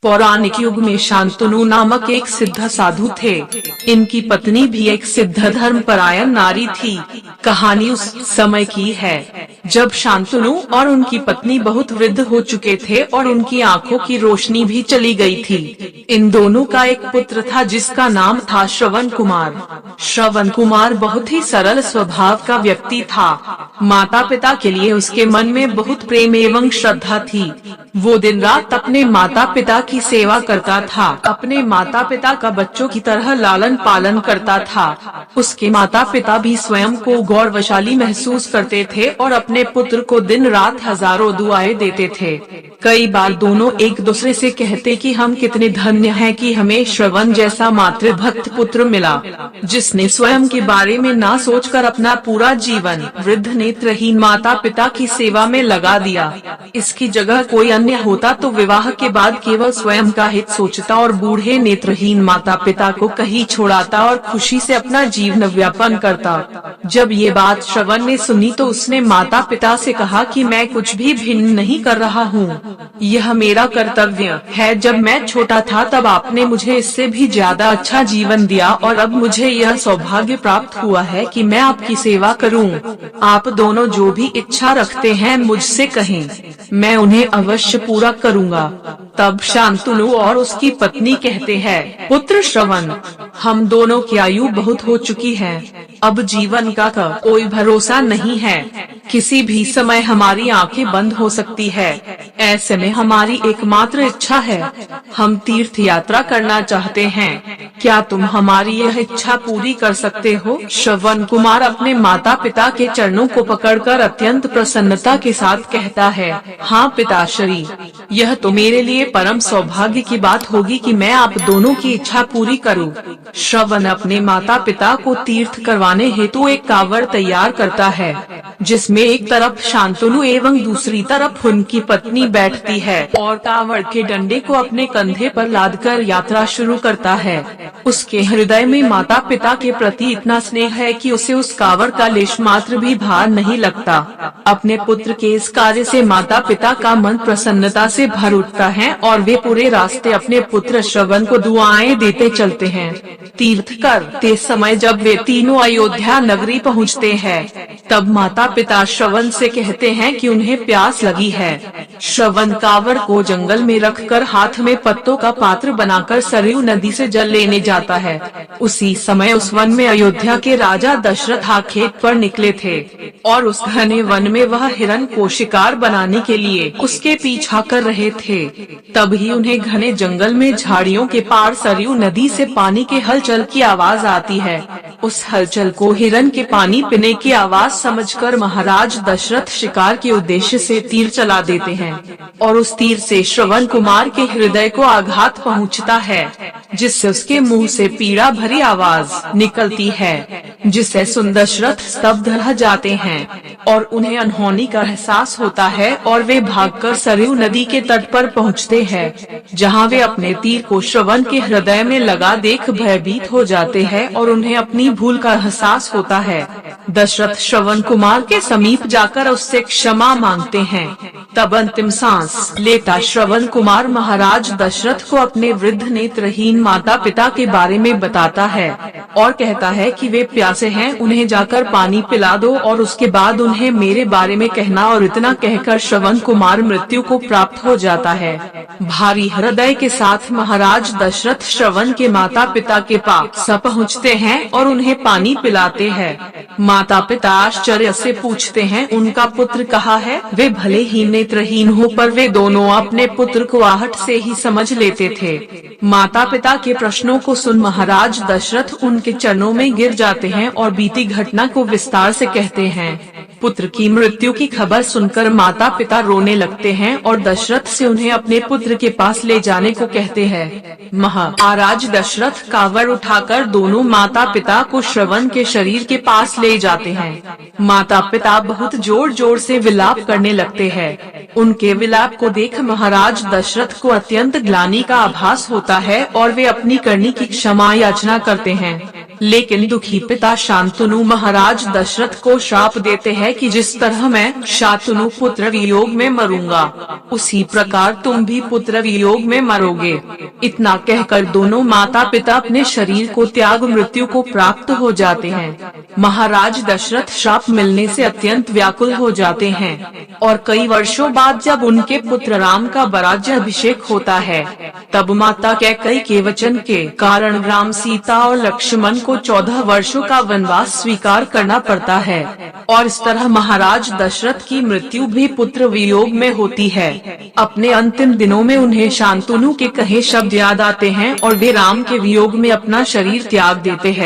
पौराणिक युग में शांतनु नामक एक सिद्ध साधु थे। इनकी पत्नी भी एक सिद्ध धर्म परायण नारी थी। कहानी उस समय की है जब शांतनु और उनकी पत्नी बहुत वृद्ध हो चुके थे और उनकी आंखों की रोशनी भी चली गई थी। इन दोनों का एक पुत्र था जिसका नाम था श्रवण कुमार। श्रवण कुमार बहुत ही सरल स्वभाव का व्यक्ति था। माता पिता के लिए उसके मन में बहुत प्रेम एवं श्रद्धा थी। वो दिन रात अपने माता पिता की सेवा करता था। अपने माता पिता का बच्चों की तरह लालन पालन करता था। उसके माता पिता भी स्वयं को गौरवशाली महसूस करते थे और अपने पुत्र को दिन रात हजारों दुआएं देते थे। कई बार दोनों एक दूसरे से कहते कि हम कितने धन्य हैं कि हमें श्रवण जैसा मातृभक्त पुत्र मिला, जिसने स्वयं के बारे में ना सोचकर अपना पूरा जीवन वृद्ध नेत्रहीन माता पिता की सेवा में लगा दिया। इसकी जगह कोई अन्य होता तो विवाह के बाद केवल स्वयं का हित सोचता और बूढ़े नेत्रहीन माता पिता को कहीं छोड़ाता और खुशी से अपना जीवन व्यापन करता। जब ये बात श्रवण ने सुनी तो उसने माता पिता से कहा कि मैं कुछ भी भिन्न नहीं कर रहा हूँ, यह मेरा कर्तव्य है। जब मैं छोटा था तब आपने मुझे इससे भी ज्यादा अच्छा जीवन दिया और अब मुझे यह सौभाग्य प्राप्त हुआ है कि मैं आपकी सेवा करूं। आप दोनों जो भी इच्छा रखते हैं मुझसे कहें, मैं उन्हें अवश्य पूरा करूंगा। तब शांतनु और उसकी पत्नी कहते हैं, पुत्र श्रवण, हम दोनों की आयु बहुत हो चुकी है, अब जीवन का कोई भरोसा नहीं है। किसी भी समय हमारी आंखें बंद हो सकती है। ऐसे में हमारी एकमात्र इच्छा है, हम तीर्थ यात्रा करना चाहते हैं। क्या तुम हमारी यह इच्छा पूरी कर सकते हो? श्रवण कुमार अपने माता पिता के चरणों को पकड़कर अत्यंत प्रसन्नता के साथ कहता है, हाँ पिताश्री, यह तो मेरे लिए परम सौभाग्य की बात होगी कि मैं आप दोनों की इच्छा पूरी करूं। श्रवण अपने माता पिता को तीर्थ करवाने हेतु एक कावड़ तैयार करता है, जिसमें एक तरफ शांतनु एवं दूसरी तरफ उनकी पत्नी बैठती है और कावड़ के डंडे को अपने कंधे पर लादकर यात्रा शुरू करता है। उसके हृदय में माता पिता के प्रति इतना स्नेह है कि उसे उस कावड़ का लेश मात्र भी भार नहीं लगता। अपने पुत्र के इस कार्य से माता पिता का मन प्रसन्नता से भर उठता है और वे पूरे रास्ते अपने पुत्र श्रवण को दुआएं देते चलते हैं। तीर्थ करते समय जब वे तीनों अयोध्या नगरी पहुँचते हैं, तब माता पिता श्रवण से कहते हैं कि उन्हें प्यास लगी है। श्रवण कावड़ को जंगल में रखकर हाथ में पत्तों का पात्र बनाकर सरयू नदी से जल लेने जाता है। उसी समय उस वन में अयोध्या के राजा दशरथ खेत पर निकले थे और उस घने वन में वह हिरण को शिकार बनाने के लिए उसके पीछा कर रहे थे। तभी उन्हें घने जंगल में झाड़ियों के पार सरयू नदी से पानी के हलचल की आवाज आती है। उस हलचल को हिरण के पानी पीने की आवाज समझकर महाराज दशरथ शिकार के उद्देश्य से तीर चला देते हैं और उस तीर से श्रवण कुमार के हृदय को आघात पहुंचता है, जिससे उसके मुंह से पीड़ा भरी आवाज निकलती है, जिससे सुन दशरथ स्तब्ध रह जाते हैं और उन्हें अनहोनी का एहसास होता है और वे भागकर सरयू नदी के तट पर पहुंचते हैं, जहां वे अपने तीर को श्रवण के हृदय में लगा देख भयभीत हो जाते हैं और उन्हें अपनी भूल का एहसास होता है। दशरथ श्रवण कुमार के समीप जाकर उससे क्षमा मांगते हैं। तब अंतिम सांस लेता श्रवण कुमार महाराज दशरथ को अपने वृद्ध नेत्रहीन माता पिता के बारे में बताता है और कहता है कि वे प्यासे हैं, उन्हें जाकर पानी पिला दो और उसके बाद उन्हें मेरे बारे में कहना। और इतना कहकर श्रवण कुमार मृत्यु को प्राप्त हो जाता है। भारी हृदय के साथ महाराज दशरथ श्रवण के माता पिता के पास पहुँचते हैं और उन्हें पानी पिलाते हैं। माता पिता आश्चर्य से पूछते हैं, उनका पुत्र कहाँ है? वे भले ही नेत्रहीन हो पर वे दोनों अपने पुत्र को आहट से ही समझ लेते थे। माता पिता के प्रश्नों को सुन महाराज दशरथ उनके चरणों में गिर जाते हैं और बीती घटना को विस्तार से कहते हैं। पुत्र की मृत्यु की खबर सुनकर माता पिता रोने लगते हैं और दशरथ से उन्हें अपने पुत्र के पास ले जाने को कहते हैं। महाराज दशरथ कावड़ उठाकर दोनों माता पिता को श्रवण के शरीर के पास ले जाते हैं। माता पिता बहुत जोर जोर से विलाप करने लगते हैं। उनके विलाप को देख महाराज दशरथ को अत्यंत ग्लानि का आभास होता है और वे अपनी करनी की क्षमा याचना करते हैं। लेकिन दुखी पिता शांतनु महाराज दशरथ को श्राप देते हैं कि जिस तरह मैं शांतनु पुत्र वियोग में मरूंगा, उसी प्रकार तुम भी पुत्र वियोग में मरोगे। इतना कहकर दोनों माता पिता अपने शरीर को त्याग मृत्यु को प्राप्त हो जाते हैं। महाराज दशरथ श्राप मिलने से अत्यंत व्याकुल हो जाते हैं और कई वर्षों बाद जब उनके पुत्र राम का राज्याभिषेक होता है, तब माता कैकेयी के वचन के कारण राम, सीता और लक्ष्मण को 14 वर्षों का वनवास स्वीकार करना पड़ता है और इस तरह महाराज दशरथ की मृत्यु भी पुत्र वियोग में होती है। अपने अंतिम दिनों में उन्हें शांतनु के कहे शब्द याद आते हैं और वे राम के वियोग में अपना शरीर त्याग देते हैं।